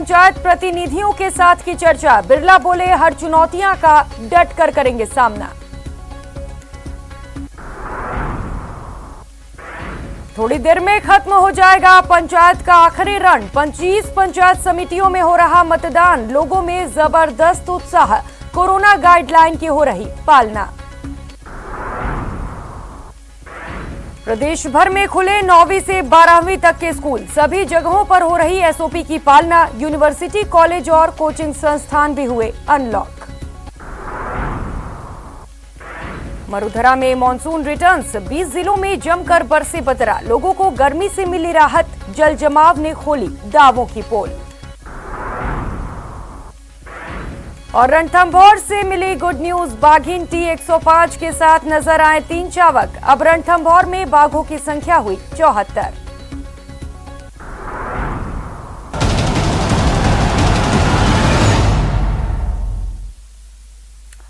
पंचायत प्रतिनिधियों के साथ की चर्चा। बिरला बोले हर चुनौतियां का डट कर करेंगे सामना। थोड़ी देर में खत्म हो जाएगा पंचायत का आखिरी रण। 25 पंचायत समितियों में हो रहा मतदान। लोगों में जबरदस्त उत्साह। कोरोना गाइडलाइन की हो रही पालना। प्रदेश भर में खुले 9वीं से 12वीं तक के स्कूल। सभी जगहों पर हो रही एसओपी की पालना। यूनिवर्सिटी, कॉलेज और कोचिंग संस्थान भी हुए अनलॉक। मरुधरा में मॉनसून रिटर्न्स। 20 जिलों में जमकर बरसे बदरा। लोगों को गर्मी से मिली राहत। जल जमाव ने खोली दावों की पोल। और रणथंभौर से मिली गुड न्यूज। बाघिन T105 के साथ नजर आए 3 चावक। अब रणथंभौर में बाघों की संख्या हुई 74।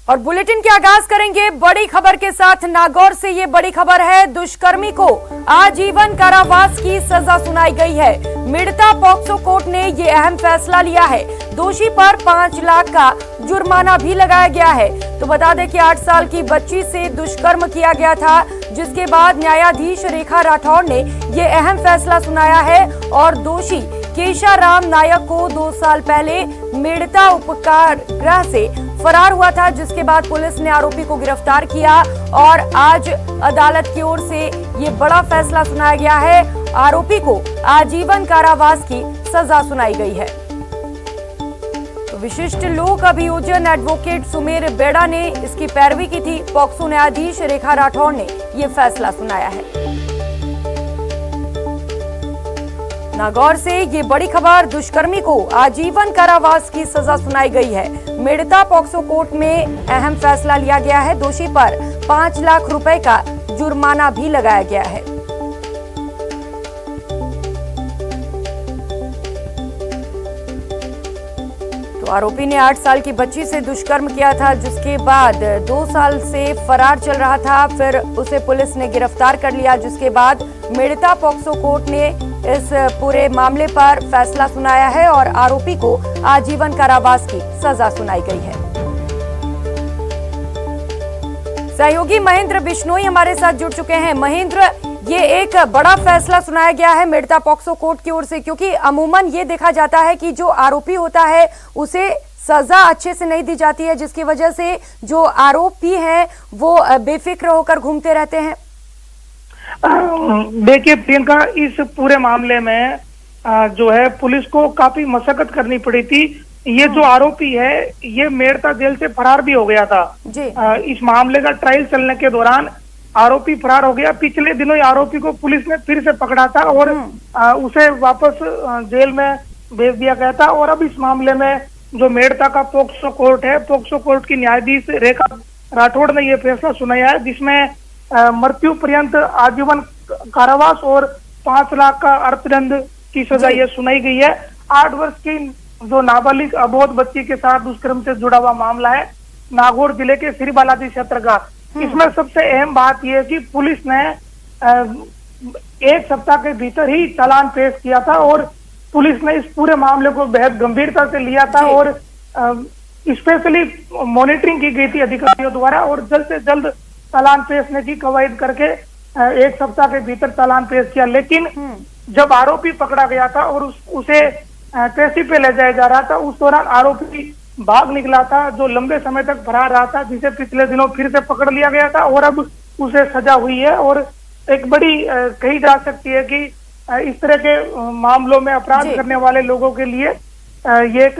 और बुलेटिन के आगाज करेंगे बड़ी खबर के साथ। नागौर से ये बड़ी खबर है। दुष्कर्मी को आजीवन कारावास की सजा सुनाई गई है। मिडता पॉक्सो कोर्ट ने ये अहम फैसला लिया है। दोषी पर 5 लाख का जुर्माना भी लगाया गया है। तो बता दें कि 8 साल की बच्ची से दुष्कर्म किया गया था, जिसके बाद न्यायाधीश रेखा राठौर ने ये अहम फैसला सुनाया है। और दोषी केशाराम नायक को 2 साल पहले मिडता उपकार गृह से फरार हुआ था, जिसके बाद पुलिस ने आरोपी को गिरफ्तार किया। और आज अदालत की ओर से ये बड़ा फैसला सुनाया गया है। आरोपी को आजीवन कारावास की सजा सुनाई गई है। तो विशिष्ट लोक अभियोजन एडवोकेट सुमेर बेड़ा ने इसकी पैरवी की थी। पॉक्सो न्यायाधीश रेखा राठौर ने ये फैसला सुनाया है। नागौर से ये बड़ी खबर। दुष्कर्मी को आजीवन कारावास की सजा सुनाई गई है। मिडता पॉक्सो कोर्ट में अहम फैसला लिया गया है। दोषी पर 5 लाख रुपए का जुर्माना भी लगाया गया है। तो आरोपी ने 8 साल की बच्ची से दुष्कर्म किया था, जिसके बाद 2 साल से फरार चल रहा था। फिर उसे पुलिस ने गिरफ्तार कर लिया, जिसके बाद मिडता पॉक्सो कोर्ट ने इस पूरे मामले पर फैसला सुनाया है और आरोपी को आजीवन कारावास की सजा सुनाई गई है। सहयोगी महेंद्र बिश्नोई हमारे साथ जुड़ चुके हैं। महेंद्र, ये एक बड़ा फैसला सुनाया गया है मिडता पॉक्सो कोर्ट की ओर से, क्योंकि अमूमन ये देखा जाता है कि जो आरोपी होता है उसे सजा अच्छे से नहीं दी जाती है, जिसकी वजह से जो आरोपी हैं वो बेफिक्र होकर घूमते रहते हैं। देखिए प्रियंका, इस पूरे मामले में जो है पुलिस को काफी मशक्कत करनी पड़ी थी। ये जो आरोपी है ये मेड़ता जेल से फरार भी हो गया था जी। इस मामले का ट्रायल चलने के दौरान आरोपी फरार हो गया। पिछले दिनों आरोपी को पुलिस ने फिर से पकड़ा था और उसे वापस जेल में भेज दिया गया था। और अब इस मामले में जो मेड़ता का पॉक्सो कोर्ट है, पॉक्सो कोर्ट की न्यायाधीश रेखा राठौड़ ने यह फैसला सुनाया है, जिसमें मृत्यु पर्यंत आजीवन कारावास और 5 लाख का अर्थदंड की सजा यह सुनाई गई है। 8 वर्ष की जो नाबालिग अबोध बच्ची के साथ दुष्कर्म से जुड़ा हुआ मामला है नागौर जिले के श्रीबालाजी क्षेत्र का। इसमें सबसे अहम बात यह है कि पुलिस ने 1 सप्ताह के भीतर ही चालान पेश किया था और पुलिस ने इस पूरे मामले को बेहद गंभीरता से लिया था और स्पेशली मॉनिटरिंग की गई थी अधिकारियों द्वारा और जल्द से जल्द चालान पेशने की कवायद करके 1 सप्ताह के भीतर चालान पेश किया। लेकिन जब आरोपी पकड़ा गया था और उसे पेशी पे ले जाया जा रहा था, उस दौरान आरोपी भाग निकला था, जो लंबे समय तक फरार रहा था, जिसे पिछले दिनों फिर से पकड़ लिया गया था और अब उसे सजा हुई है। और एक बड़ी कही जा सकती है कि इस तरह के मामलों में अपराध करने वाले लोगों के लिए ये एक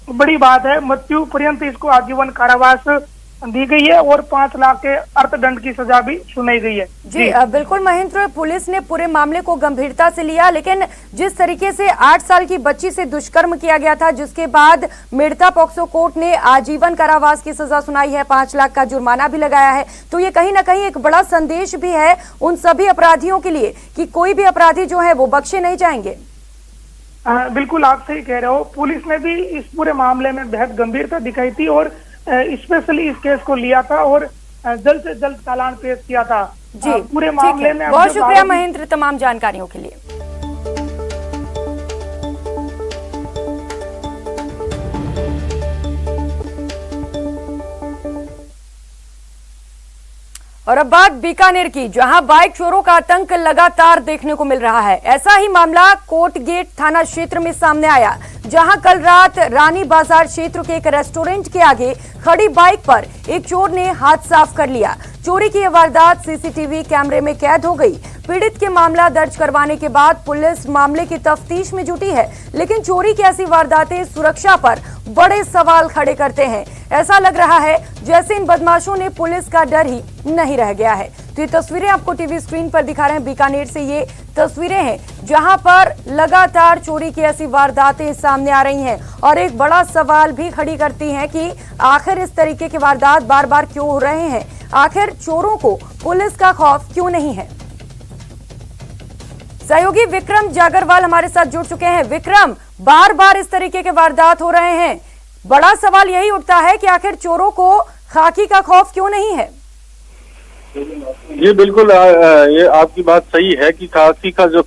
बड़ी बात है। मृत्यु पर्यंत इसको आजीवन कारावास दी गई है और 5 लाख के अर्थदंड की सजा भी सुनाई गई है। जी बिल्कुल महेंद्र, पुलिस ने पूरे मामले को गंभीरता से लिया, लेकिन जिस तरीके से 8 साल की बच्ची से दुष्कर्म किया गया था, जिसके बाद मिडता पॉक्सो कोर्ट ने आजीवन कारावास की सजा सुनाई है, 5 लाख का जुर्माना भी लगाया है, तो ये कहीं ना कहीं एक बड़ा संदेश भी है उन सभी अपराधियों के लिए कि कोई भी अपराधी जो है वो बख्शे नहीं जाएंगे। बिल्कुल आप सही कह रहे हो। पुलिस ने भी इस पूरे मामले में बेहद गंभीरता दिखाई थी और स्पेशली इस केस को लिया था और जल्द से जल्द चालान पेश किया था। जी पूरे मामले में बहुत शुक्रिया महेंद्र तमाम जानकारियों के लिए। और अब बात बीकानेर की, जहां बाइक चोरों का आतंक लगातार देखने को मिल रहा है। ऐसा ही मामला कोट गेट थाना क्षेत्र में सामने आया, जहां कल रात रानी बाजार क्षेत्र के एक रेस्टोरेंट के आगे खड़ी बाइक पर एक चोर ने हाथ साफ कर लिया। चोरी की यह वारदात सीसीटीवी कैमरे में कैद हो गई। पीड़ित के मामला दर्ज करवाने के बाद पुलिस मामले की तफ्तीश में जुटी है, लेकिन चोरी की ऐसी वारदातें सुरक्षा पर बड़े सवाल खड़े करते हैं। ऐसा लग रहा है जैसे इन बदमाशों ने पुलिस का डर ही नहीं रह गया है। तो ये तस्वीरें आपको टीवी स्क्रीन पर दिखा रहे हैं, बीकानेर से ये तस्वीरें हैं जहां पर लगातार चोरी की ऐसी वारदातें सामने आ रही हैं और एक बड़ा सवाल भी खड़ी करती हैं कि आखिर इस तरीके के वारदात बार बार क्यों हो रहे हैं, आखिर चोरों को पुलिस का खौफ क्यों नहीं है। सहयोगी विक्रम जागरवाल हमारे साथ जुड़ चुके हैं। विक्रम, बार बार इस तरीके के वारदात हो रहे हैं, बड़ा सवाल यही उठता है कि आखिर चोरों को खाकी का खौफ क्यों नहीं है। जी बिल्कुल, ये आपकी बात सही है कि खाकी का जो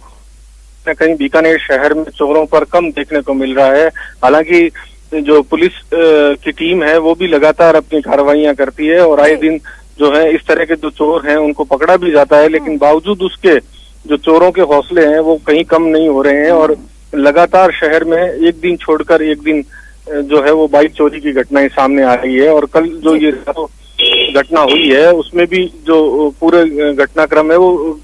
कहीं बीकानेर शहर में चोरों पर कम देखने को मिल रहा है। हालांकि जो पुलिस की टीम है वो भी लगातार अपनी कार्रवाइयां करती है और आए दिन जो है इस तरह के जो चोर हैं उनको पकड़ा भी जाता है, लेकिन बावजूद उसके जो चोरों के हौसले हैं वो कहीं कम नहीं हो रहे हैं और लगातार शहर में एक दिन छोड़कर एक दिन जो है वो बाइक चोरी की घटनाएं सामने आ रही है। और कल जो ये घटना हुई है उसमें भी जो पूरे घटनाक्रम है वो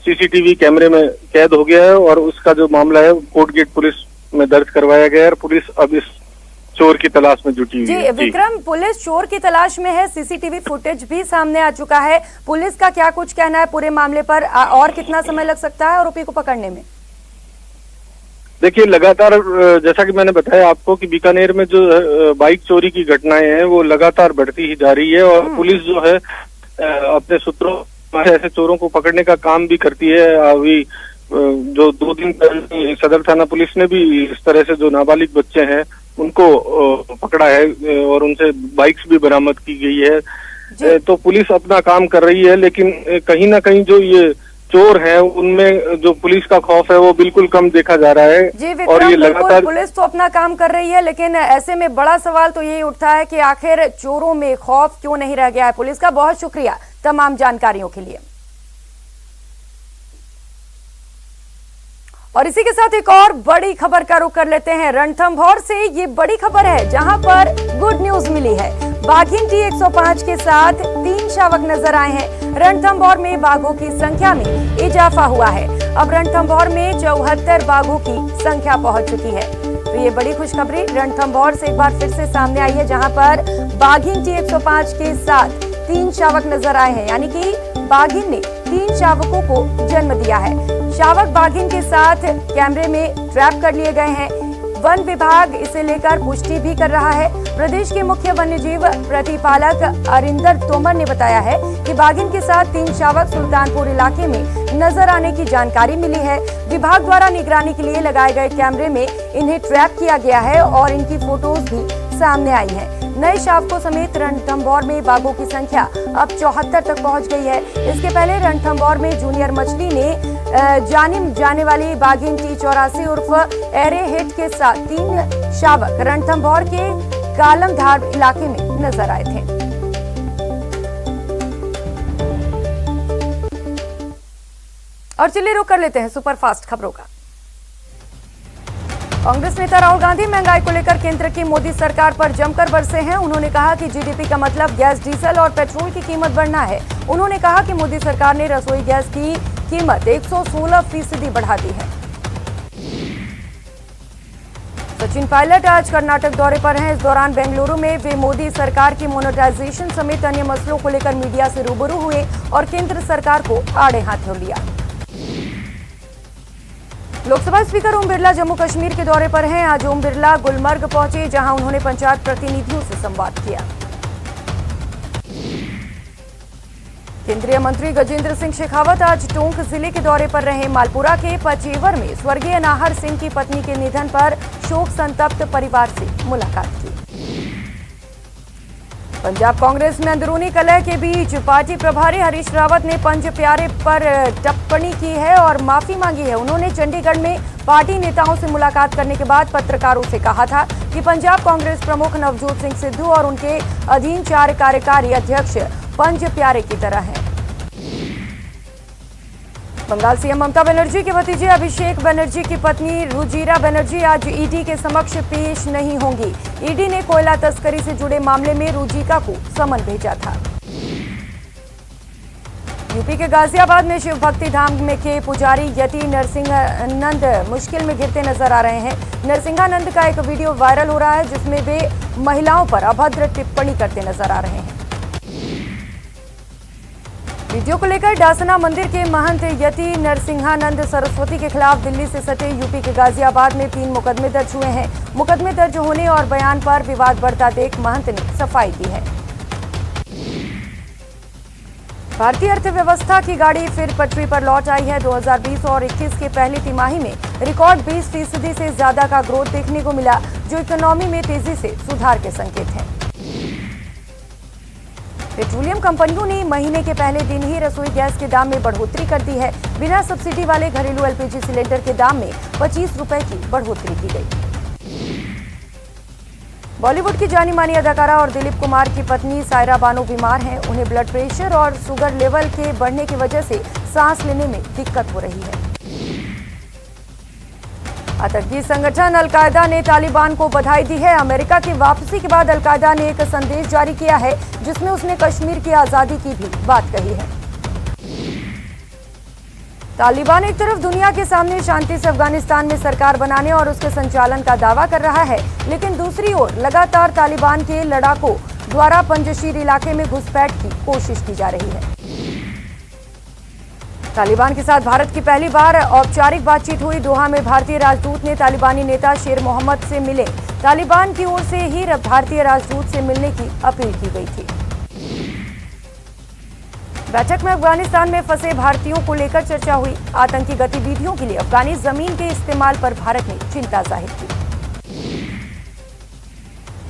सीसीटीवी कैमरे में कैद हो गया है और उसका जो मामला है कोट गेट पुलिस में दर्ज करवाया गया है और पुलिस अब इस चोर की तलाश में जुटी हुई है। विक्रम, पुलिस चोर की तलाश में है, सीसीटीवी फुटेज भी सामने आ चुका है। पुलिस का क्या कुछ कहना है पूरे मामले पर और कितना समय लग सकता है आरोपी को पकड़ने में? देखिए, लगातार जैसा कि मैंने बताया आपको कि बीकानेर में जो बाइक चोरी की घटनाएं हैं वो लगातार बढ़ती ही जा रही है और पुलिस जो है अपने सूत्रों ऐसे चोरों को पकड़ने का काम भी करती है। अभी जो 2 दिन पहले सदर थाना पुलिस ने भी इस तरह से जो नाबालिग बच्चे हैं उनको पकड़ा है और उनसे बाइक्स भी बरामद की गई है। तो पुलिस अपना काम कर रही है, लेकिन कहीं ना कहीं जो ये चोर हैं उनमें जो पुलिस का खौफ है वो बिल्कुल कम देखा जा रहा है। जी विक्रम, और ये लगातार पुलिस तो अपना काम कर रही है, लेकिन ऐसे में बड़ा सवाल तो यही उठता है कि आखिर चोरों में खौफ क्यों नहीं रह गया है। पुलिस का बहुत शुक्रिया तमाम जानकारियों के लिए। और इसी के साथ एक और बड़ी खबर का रुख कर लेते हैं। रणथंभौर से ये बड़ी खबर है जहां पर गुड न्यूज मिली है। बाघिन T105 के साथ 3 शावक नजर आए हैं। रणथंभौर में बाघों की संख्या में इजाफा हुआ है। अब रणथंभौर में 74 बाघों की संख्या पहुंच चुकी है। तो ये बड़ी खुशखबरी रणथंभौर से एक बार फिर से सामने आई है, जहां पर बाघिन T105 के साथ 3 शावक नजर आए हैं, यानी कि बाघिन ने 3 शावकों को जन्म दिया है। शावक बाघिन के साथ कैमरे में ट्रैप कर लिए गए हैं। वन विभाग इसे लेकर पुष्टि भी कर रहा है। प्रदेश के मुख्य वन्यजीव प्रतिपालक अरिंदर तोमर ने बताया है कि बाघिन के साथ 3 शावक सुल्तानपुर इलाके में नजर आने की जानकारी मिली है। विभाग द्वारा निगरानी के लिए लगाए गए कैमरे में इन्हें ट्रैप किया गया है और इनकी फोटोज भी सामने आई है। नए शावकों समेत रणथंभौर में बाघों की संख्या अब 74 तक पहुंच गई है। इसके पहले रणथंभौर में जूनियर मछली ने जानी जाने वाली बाघिन T84 उर्फ एरे हिट के साथ 3 शावक रणथंभौर के कालमधार इलाके में नजर आए थे। और चलिए रुक कर लेते हैं सुपरफास्ट खबरों का। कांग्रेस नेता राहुल गांधी महंगाई को लेकर केंद्र की मोदी सरकार पर जमकर बरसे हैं। उन्होंने कहा कि जीडीपी का मतलब गैस, डीजल और पेट्रोल की कीमत बढ़ना है। उन्होंने कहा कि मोदी सरकार ने रसोई गैस की कीमत 116% बढ़ा दी है। सचिन पायलट आज कर्नाटक दौरे पर हैं। इस दौरान बेंगलुरु में वे मोदी सरकार की मोनेटाइजेशन समेत अन्य मसलों को लेकर मीडिया से रूबरू हुए और केंद्र सरकार को आड़े हाथों लिया। लोकसभा स्पीकर ओम बिरला जम्मू कश्मीर के दौरे पर हैं। आज ओम बिरला गुलमर्ग पहुंचे, जहां उन्होंने पंचायत प्रतिनिधियों से संवाद किया। केंद्रीय मंत्री गजेंद्र सिंह शेखावत आज टोंक जिले के दौरे पर रहे। मालपुरा के पचेवर में स्वर्गीय नाहर सिंह की पत्नी के निधन पर शोक संतप्त परिवार से मुलाकात की। पंजाब कांग्रेस में अंदरूनी कलह के बीच पार्टी प्रभारी हरीश रावत ने पंज प्यारे पर टिप्पणी की है और माफी मांगी है। उन्होंने चंडीगढ़ में पार्टी नेताओं से मुलाकात करने के बाद पत्रकारों से कहा था कि पंजाब कांग्रेस प्रमुख नवजोत सिंह सिद्धू और उनके अधीन 4 कार्यकारी अध्यक्ष पंज प्यारे की तरह हैं। बंगाल सीएम ममता बनर्जी के भतीजे अभिषेक बनर्जी की पत्नी रुजिरा बनर्जी आज ईडी के समक्ष पेश नहीं होंगी। ईडी ने कोयला तस्करी से जुड़े मामले में रुजिका को समन भेजा था। यूपी के गाजियाबाद में शिव भक्ति धाम में के पुजारी यति नरसिंहानंद मुश्किल में गिरते नजर आ रहे हैं। नरसिंहानंद का एक वीडियो वायरल हो रहा है जिसमें वे महिलाओं पर अभद्र टिप्पणी करते नजर आ रहे हैं। वीडियो को लेकर डासना मंदिर के महंत यति नरसिंहानंद सरस्वती के खिलाफ दिल्ली से सटे यूपी के गाजियाबाद में 3 मुकदमे दर्ज हुए हैं। मुकदमे दर्ज होने और बयान पर विवाद बढ़ता देख महंत ने सफाई दी है। भारतीय अर्थव्यवस्था की गाड़ी फिर पटरी पर लौट आई है। 2020 और 21 के पहली तिमाही में रिकॉर्ड 20% से ज्यादा का ग्रोथ देखने को मिला, जो इकोनॉमी में तेजी से सुधार के संकेत हैं। पेट्रोलियम कंपनियों ने महीने के पहले दिन ही रसोई गैस के दाम में बढ़ोतरी कर दी है। बिना सब्सिडी वाले घरेलू एलपीजी सिलेंडर के दाम में 25 रुपए की बढ़ोतरी की गई। बॉलीवुड की जानी मानी अदाकारा और दिलीप कुमार की पत्नी सायरा बानो बीमार हैं। उन्हें ब्लड प्रेशर और शुगर लेवल के बढ़ने की वजह से सांस लेने में दिक्कत हो रही है। आतंकी संगठन अलकायदा ने तालिबान को बधाई दी है। अमेरिका की वापसी के बाद अलकायदा ने एक संदेश जारी किया है जिसमें उसने कश्मीर की आजादी की भी बात कही है। तालिबान एक तरफ दुनिया के सामने शांति से अफगानिस्तान में सरकार बनाने और उसके संचालन का दावा कर रहा है, लेकिन दूसरी ओर लगातार तालिबान के लड़ाकों द्वारा पंजशीर इलाके में घुसपैठ की कोशिश की जा रही है। तालिबान के साथ भारत की पहली बार औपचारिक बातचीत हुई। दोहा में भारतीय राजदूत ने तालिबानी नेता शेर मोहम्मद से मिले। तालिबान की ओर से ही भारतीय राजदूत से मिलने की अपील की गई थी। बैठक में अफगानिस्तान में फंसे भारतीयों को लेकर चर्चा हुई। आतंकी गतिविधियों के लिए अफगानी जमीन के इस्तेमाल पर भारत ने चिंता जाहिर की।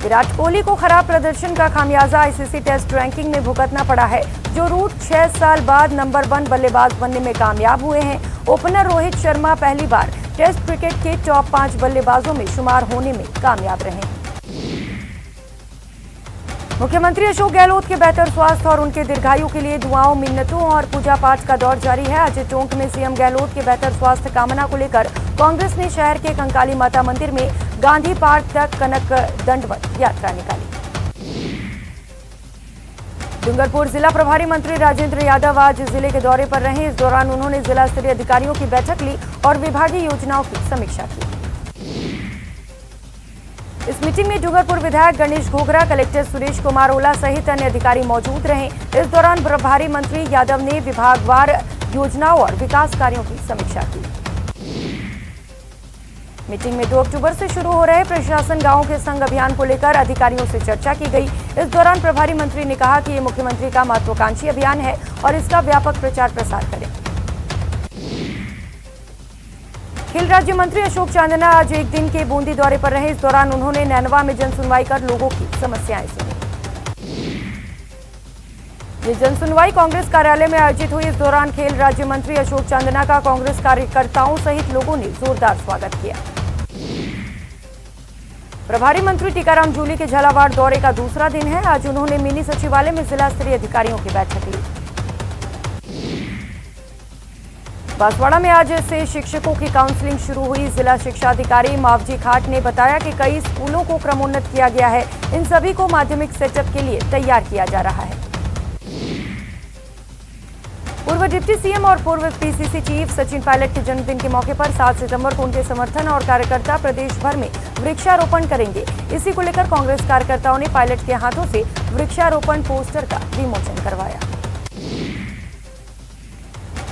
विराट कोहली को खराब प्रदर्शन का खामियाजा आईसीसी टेस्ट रैंकिंग में भुगतना पड़ा है। जो रूट 6 साल बाद नंबर 1 बल्लेबाज बनने में कामयाब हुए हैं। ओपनर रोहित शर्मा पहली बार टेस्ट क्रिकेट के टॉप 5 बल्लेबाजों में शुमार होने में कामयाब रहे हैं। मुख्यमंत्री अशोक गहलोत के बेहतर स्वास्थ्य और उनके दीर्घायु के लिए दुआओं, मिन्नतों और पूजा पाठ का दौर जारी है। आज टोंक में सीएम गहलोत के बेहतर स्वास्थ्य कामना को लेकर कांग्रेस ने शहर के कंकाली माता मंदिर में गांधी पार्क तक कनक दंडवत यात्रा निकाली। डूंगरपुर जिला प्रभारी मंत्री राजेंद्र यादव आज जिले के दौरे पर रहे। इस दौरान उन्होंने जिला स्तरीय अधिकारियों की बैठक ली और विभागीय योजनाओं की समीक्षा की। इस मीटिंग में डूंगरपुर विधायक गणेश घोगरा, कलेक्टर सुरेश कुमार ओला सहित अन्य अधिकारी मौजूद रहे। इस दौरान प्रभारी मंत्री यादव ने विभागवार योजनाओं और विकास कार्यों की समीक्षा की। मीटिंग में 2 अक्टूबर से शुरू हो रहे प्रशासन गांवों के संग अभियान को लेकर अधिकारियों से चर्चा की गई। इस दौरान प्रभारी मंत्री ने कहा कि ये मुख्यमंत्री का महत्वाकांक्षी अभियान है और इसका व्यापक प्रचार प्रसार करें। खेल राज्य मंत्री अशोक चांदना आज एक दिन के बूंदी दौरे पर रहे। इस दौरान उन्होंने नैनवा में जनसुनवाई कर लोगों की समस्याएं सुनी। ये जनसुनवाई कांग्रेस कार्यालय में आयोजित हुई। इस दौरान खेल राज्य मंत्री अशोक चांदना का कांग्रेस कार्यकर्ताओं सहित लोगों ने जोरदार स्वागत किया। प्रभारी मंत्री टीकाराम जूली के झालावाड़ दौरे का दूसरा दिन है। आज उन्होंने मिनी सचिवालय में जिला स्तरीय अधिकारियों की बैठक ली। बांसवाड़ा में आज से शिक्षकों की काउंसलिंग शुरू हुई। जिला शिक्षा अधिकारी मावजी खाट ने बताया कि कई स्कूलों को क्रमोन्नत किया गया है। इन सभी को माध्यमिक सेटअप के लिए तैयार किया जा रहा है। पूर्व डिप्टी सीएम और पूर्व पीसीसी चीफ सचिन पायलट के जन्मदिन के मौके पर 7 सितंबर को उनके समर्थन और कार्यकर्ता प्रदेश भर में वृक्षारोपण करेंगे। इसी को लेकर कांग्रेस कार्यकर्ताओं ने पायलट के हाथों से वृक्षारोपण पोस्टर का विमोचन करवाया।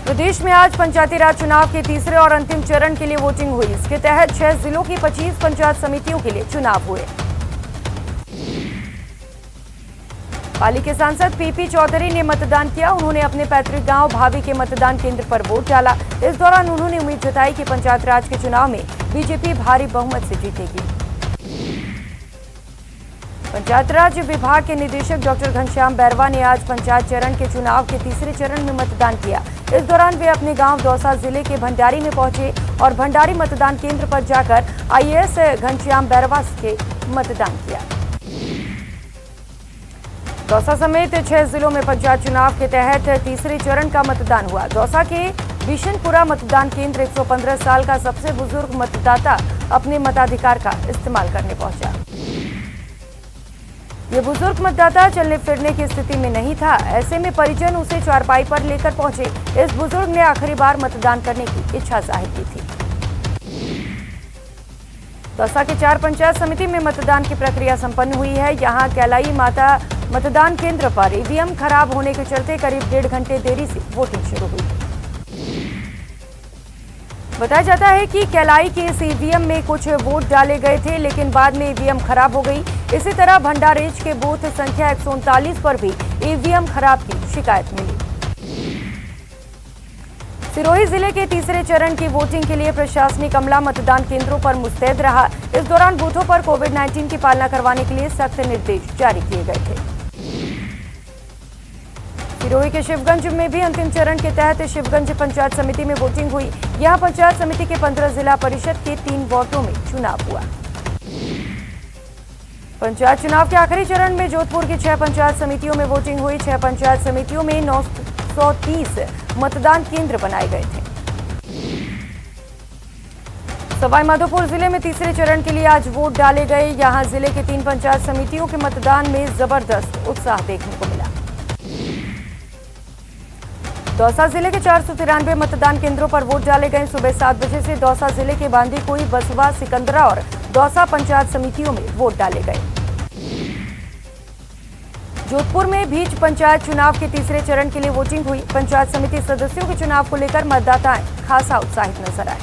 प्रदेश में आज पंचायती राज चुनाव के तीसरे और अंतिम चरण के लिए वोटिंग हुई। इसके तहत 6 जिलों की 25 पंचायत समितियों के लिए चुनाव हुए। पाली के सांसद पीपी चौधरी ने मतदान किया। उन्होंने अपने पैतृक गांव भावी के मतदान केंद्र पर वोट डाला। इस दौरान उन्होंने उम्मीद जताई कि पंचायत राज के चुनाव में बीजेपी भारी बहुमत से जीतेगी। पंचायत राज विभाग के निदेशक डॉक्टर घनश्याम बैरवा ने आज पंचायत चरण के चुनाव के तीसरे चरण में मतदान किया। इस दौरान वे अपने गांव दौसा जिले के भंडारी में पहुंचे और भंडारी मतदान केंद्र पर जाकर आईएएस घनश्याम बैरवा के मतदान किया। दौसा समेत 6 जिलों में पंचायत चुनाव के तहत तीसरे चरण का मतदान हुआ। दौसा के बिशनपुरा मतदान केंद्र 115 साल का सबसे बुजुर्ग मतदाता अपने मताधिकार का इस्तेमाल करने पहुंचा। ये बुजुर्ग मतदाता चलने फिरने की स्थिति में नहीं था, ऐसे में परिजन उसे चारपाई पर लेकर पहुंचे। इस बुजुर्ग ने आखिरी बार मतदान करने की इच्छा जाहिर की थी। दौसा के 4 पंचायत समिति में मतदान की प्रक्रिया संपन्न हुई है। यहां कैलाई माता मतदान केंद्र पर ईवीएम खराब होने के चलते करीब 1.5 घंटे देरी से वोटिंग शुरू हुई। बताया जाता है कि कैलाई के इस ईवीएम में कुछ वोट डाले गए थे, लेकिन बाद में ईवीएम खराब हो गई। इसी तरह भंडारेज के बूथ संख्या 139 पर भी ईवीएम खराब की शिकायत मिली। सिरोही जिले के तीसरे चरण की वोटिंग के लिए प्रशासनिक अमला मतदान केंद्रों पर मुस्तैद रहा। इस दौरान बूथों पर कोविड-19 की पालना करवाने के लिए सख्त निर्देश जारी किए गए थे। सिरोही के शिवगंज में भी अंतिम चरण के तहत शिवगंज पंचायत समिति में वोटिंग हुई। यहां पंचायत समिति के 15 जिला परिषद के 3 वार्डों में चुनाव हुआ। पंचायत चुनाव के आखिरी चरण में जोधपुर की 6 पंचायत समितियों में वोटिंग हुई। 6 पंचायत समितियों में 930 मतदान केंद्र बनाए गए थे। सवाईमाधोपुर जिले में तीसरे चरण के लिए आज वोट डाले गए। यहां जिले के 3 पंचायत समितियों के मतदान में जबरदस्त उत्साह देखने को मिला। दौसा जिले के 493 मतदान केंद्रों पर वोट डाले गए। सुबह 7 बजे से दौसा जिले के बांदीकुई, बसवा, सिकंदरा और दौसा पंचायत समितियों में वोट डाले गए। जोधपुर में भीच पंचायत चुनाव के तीसरे चरण के लिए वोटिंग हुई। पंचायत समिति सदस्यों के चुनाव को लेकर मतदाताएं खासा उत्साहित नजर आए।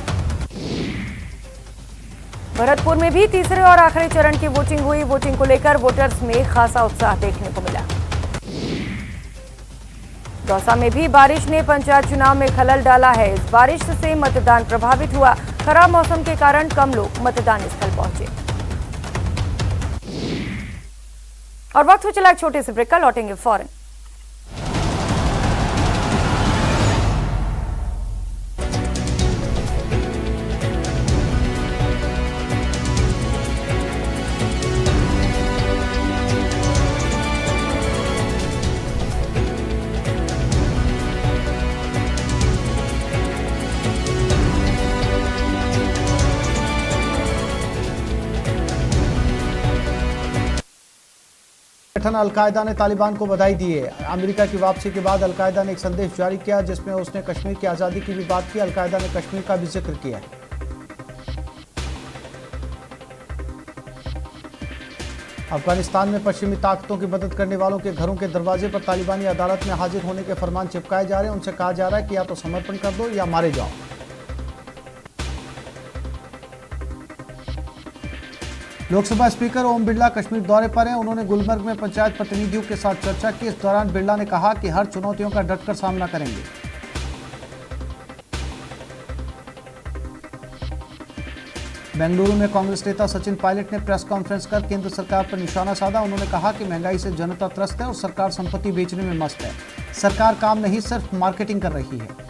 भरतपुर में भी तीसरे और आखिरी चरण की वोटिंग हुई। वोटिंग को लेकर वोटर्स में खासा उत्साह देखने को मिला। दौसा में भी बारिश ने पंचायत चुनाव में खलल डाला है। इस बारिश से मतदान प्रभावित हुआ। खराब मौसम के कारण कम लोग मतदान स्थल पहुंचे। और वक्त हो चला एक छोटे से ब्रेक का, लौटेंगे फौरन। अलकायदा ने तालिबान को बधाई दी है। अमेरिका की वापसी के बाद अलकायदा ने एक संदेश जारी किया जिसमें उसने कश्मीर की आज़ादी की भी बात की। अलकायदा ने कश्मीर का भी जिक्र किया है। अफगानिस्तान में पश्चिमी ताकतों की मदद करने वालों के घरों के दरवाजे पर तालिबानी अदालत में हाजिर होने के फरमान चिपकाए जा रहे हैं। उनसे कहा जा रहा है कि या तो समर्पण कर दो या मारे जाओ। लोकसभा स्पीकर ओम बिरला कश्मीर दौरे पर हैं। उन्होंने गुलमर्ग में पंचायत प्रतिनिधियों के साथ चर्चा की। इस दौरान बिरला ने कहा कि हर चुनौतियों का डटकर सामना करेंगे। बेंगलुरु में कांग्रेस नेता सचिन पायलट ने प्रेस कॉन्फ्रेंस कर केंद्र सरकार पर निशाना साधा। उन्होंने कहा कि महंगाई से जनता त्रस्त है और सरकार संपत्ति बेचने में मस्त है। सरकार काम नहीं सिर्फ मार्केटिंग कर रही है।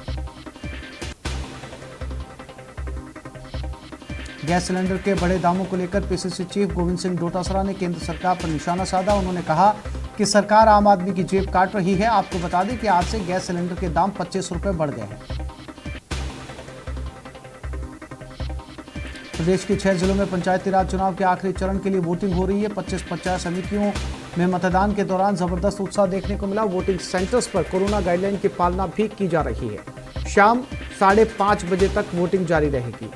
गैस सिलेंडर के बढ़े दामों को लेकर पीसीसी चीफ गोविंद सिंह डोटासरा ने केंद्र सरकार पर निशाना साधा। उन्होंने कहा कि सरकार आम आदमी की जेब काट रही है। आपको बता दें कि आज से गैस सिलेंडर के दाम 25 रुपए बढ़ गए हैं। प्रदेश के 6 जिलों में पंचायती राज चुनाव के आखिरी चरण के लिए वोटिंग हो रही है। 25 पंचायत समितियों में मतदान के दौरान जबरदस्त उत्साह देखने को मिला। वोटिंग सेंटर्स पर कोरोना गाइडलाइन की पालना भी की जा रही है। शाम 5:30 बजे तक वोटिंग जारी रहेगी।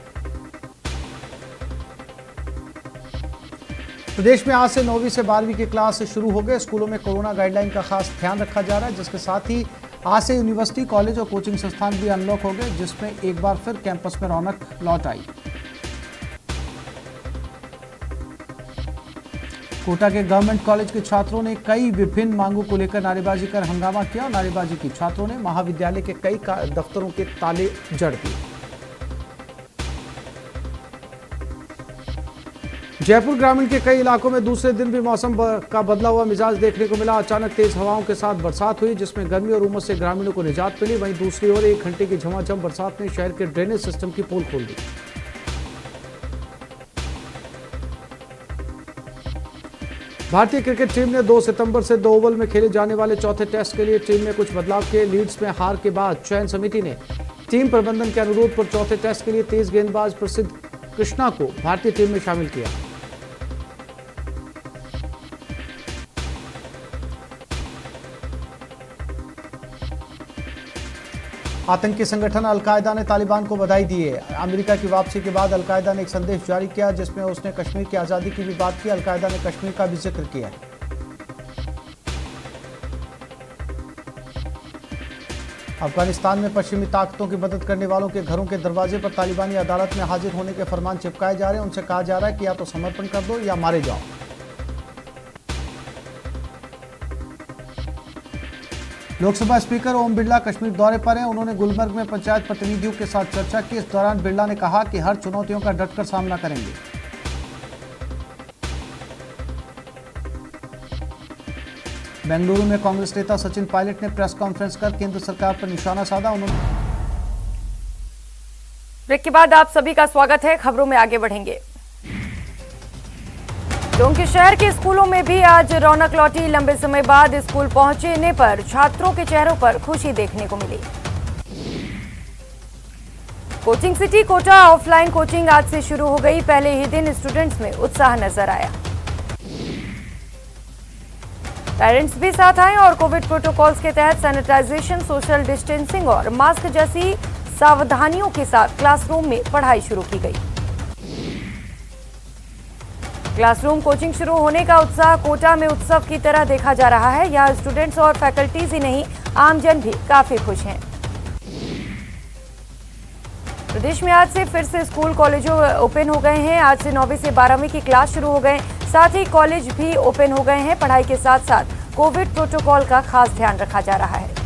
प्रदेश में आज से 9वीं से 12वीं की क्लास शुरू हो गए। स्कूलों में कोरोना गाइडलाइन का खास ध्यान रखा जा रहा है, जिसके साथ ही आज से यूनिवर्सिटी, कॉलेज और कोचिंग संस्थान भी अनलॉक हो गए, जिसमें एक बार फिर कैंपस में रौनक लौट आई। कोटा के गवर्नमेंट कॉलेज के छात्रों ने कई विभिन्न मांगों को लेकर नारेबाजी कर हंगामा किया और नारेबाजी की छात्रों ने महाविद्यालय के कई दफ्तरों के ताले जड़ दिए। जयपुर ग्रामीण के कई इलाकों में दूसरे दिन भी मौसम का बदला हुआ मिजाज देखने को मिला। अचानक तेज हवाओं के साथ बरसात हुई, जिसमें गर्मी और उमस से ग्रामीणों को निजात मिली। वहीं दूसरी ओर 1 घंटे की झमाझम बरसात ने शहर के ड्रेनेज सिस्टम की पोल खोल दी। भारतीय क्रिकेट टीम ने 2 सितंबर से 2 ओवल में खेले जाने वाले चौथे टेस्ट के लिए टीम में कुछ बदलाव किए। लीड्स में हार के बाद चयन समिति ने टीम प्रबंधन के अनुरोध पर चौथे टेस्ट के लिए तेज गेंदबाज प्रसिद्ध कृष्णा को भारतीय टीम में शामिल किया। आतंकी संगठन अलकायदा ने तालिबान को बधाई दी है। अमेरिका की वापसी के बाद अलकायदा ने एक संदेश जारी किया जिसमें उसने कश्मीर की आज़ादी की भी बात की। अलकायदा ने कश्मीर का भी जिक्र किया है। अफगानिस्तान में पश्चिमी ताकतों की मदद करने वालों के घरों के दरवाजे पर तालिबानी अदालत में हाजिर होने के फरमान चिपकाए जा रहे हैं। उनसे कहा जा रहा है कि या तो समर्पण कर दो या मारे जाओ। लोकसभा स्पीकर ओम बिरला कश्मीर दौरे पर हैं। उन्होंने गुलमर्ग में पंचायत प्रतिनिधियों के साथ चर्चा की। इस दौरान बिरला ने कहा कि हर चुनौतियों का डटकर सामना करेंगे। बेंगलुरु में कांग्रेस नेता सचिन पायलट ने प्रेस कॉन्फ्रेंस कर केंद्र सरकार पर निशाना साधा। उन्होंने ब्रेक के बाद आप सभी का स्वागत है। खबरों में आगे बढ़ेंगे। टोंक शहर के स्कूलों में भी आज रौनक लौटी। लंबे समय बाद स्कूल पहुंचने पर छात्रों के चेहरों पर खुशी देखने को मिली। Coaching city Kota offline coaching आज से शुरू हो गई। पहले ही दिन स्टूडेंट्स में उत्साह नजर आया। पेरेंट्स भी साथ आए और कोविड प्रोटोकॉल्स के तहत सैनिटाइजेशन, सोशल डिस्टेंसिंग और मास्क जैसी सावधानियों के साथ क्लासरूम में पढ़ाई शुरू की गई। क्लासरूम कोचिंग शुरू होने का उत्साह कोटा में उत्सव की तरह देखा जा रहा है। यहाँ स्टूडेंट्स और फैकल्टीज ही नहीं, आमजन भी काफी खुश हैं। प्रदेश में आज से फिर से स्कूल कॉलेजों ओपन हो गए हैं। आज से 9वीं से 12वीं की क्लास शुरू हो गए। साथ ही कॉलेज भी ओपन हो गए हैं। पढ़ाई के साथ साथ कोविड प्रोटोकॉल का खास ध्यान रखा जा रहा है।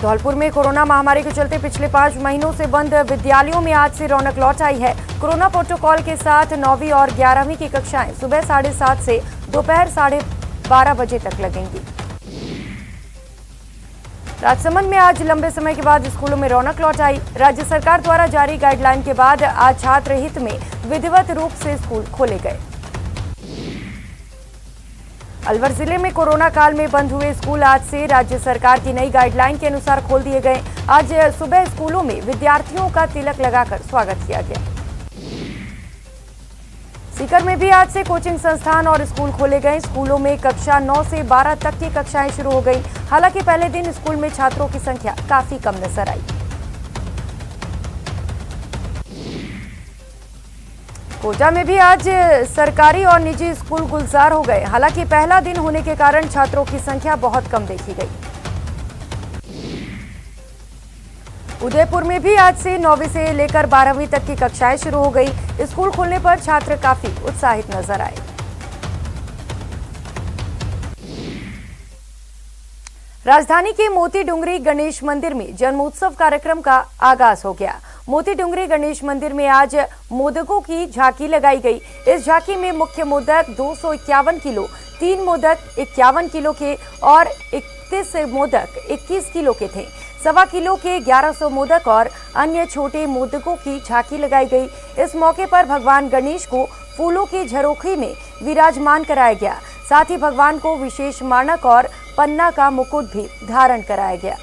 धौलपुर में कोरोना महामारी के चलते पिछले 5 महीनों से बंद विद्यालयों में आज से रौनक लौट आई है। कोरोना प्रोटोकॉल के साथ 9वीं और 11वीं की कक्षाएं सुबह 7:30 से दोपहर 12:30 बजे तक लगेंगी। राजसमंद में आज लंबे समय के बाद स्कूलों में रौनक लौट आई। राज्य सरकार द्वारा जारी गाइडलाइन के बाद आज छात्र हित में विधिवत रूप से स्कूल खोले गए। अलवर जिले में कोरोना काल में बंद हुए स्कूल आज से राज्य सरकार की नई गाइडलाइन के अनुसार खोल दिए गए। आज सुबह स्कूलों में विद्यार्थियों का तिलक लगाकर स्वागत किया गया। सीकर में भी आज से कोचिंग संस्थान और स्कूल खोले गए। स्कूलों में कक्षा 9 से 12 तक की कक्षाएं शुरू हो गई। हालांकि पहले दिन स्कूल में छात्रों की संख्या काफी कम नजर आई। कोटा में भी आज सरकारी और निजी स्कूल गुलजार हो गए। हालांकि पहला दिन होने के कारण छात्रों की संख्या बहुत कम देखी गई। उदयपुर में भी आज से 9वीं से लेकर 12वीं तक की कक्षाएं शुरू हो गई। स्कूल खुलने पर छात्र काफी उत्साहित नजर आए। राजधानी के मोती डुंगरी गणेश मंदिर में जन्मोत्सव कार्यक्रम का आगाज हो गया। मोती डुंगरी गणेश मंदिर में आज मोदकों की झांकी लगाई गई। इस झांकी में मुख्य मोदक 251 किलो, 3 मोदक 51 किलो के और 31 मोदक 21 किलो के थे। 1.25 किलो के 1100 मोदक और अन्य छोटे मोदकों की झांकी लगाई गई। इस मौके पर भगवान गणेश को फूलों की झरोखे में विराजमान कराया गया। साथ ही भगवान को विशेष मानक और पन्ना का मुकुट भी धारण कराया गया।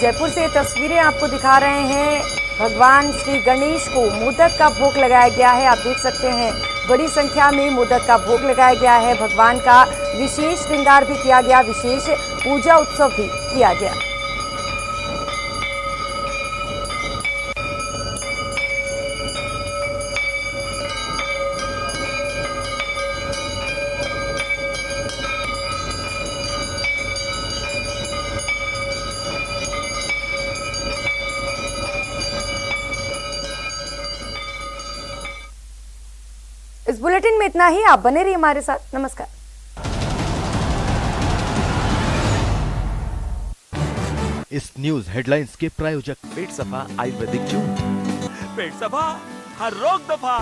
जयपुर से तस्वीरें आपको दिखा रहे हैं। भगवान श्री गणेश को मोदक का भोग लगाया गया है। आप देख सकते हैं बड़ी संख्या में मोदक का भोग लगाया गया है। भगवान का विशेष श्रृंगार भी किया गया, विशेष पूजा उत्सव भी किया गया। इस बुलेटिन में इतना ही। आप बने रहिए हमारे साथ। नमस्कार। इस न्यूज हेडलाइंस के प्रायोजक पेट सफा आयुर्वेदिक जून, पेट सफा हर रोग दफा।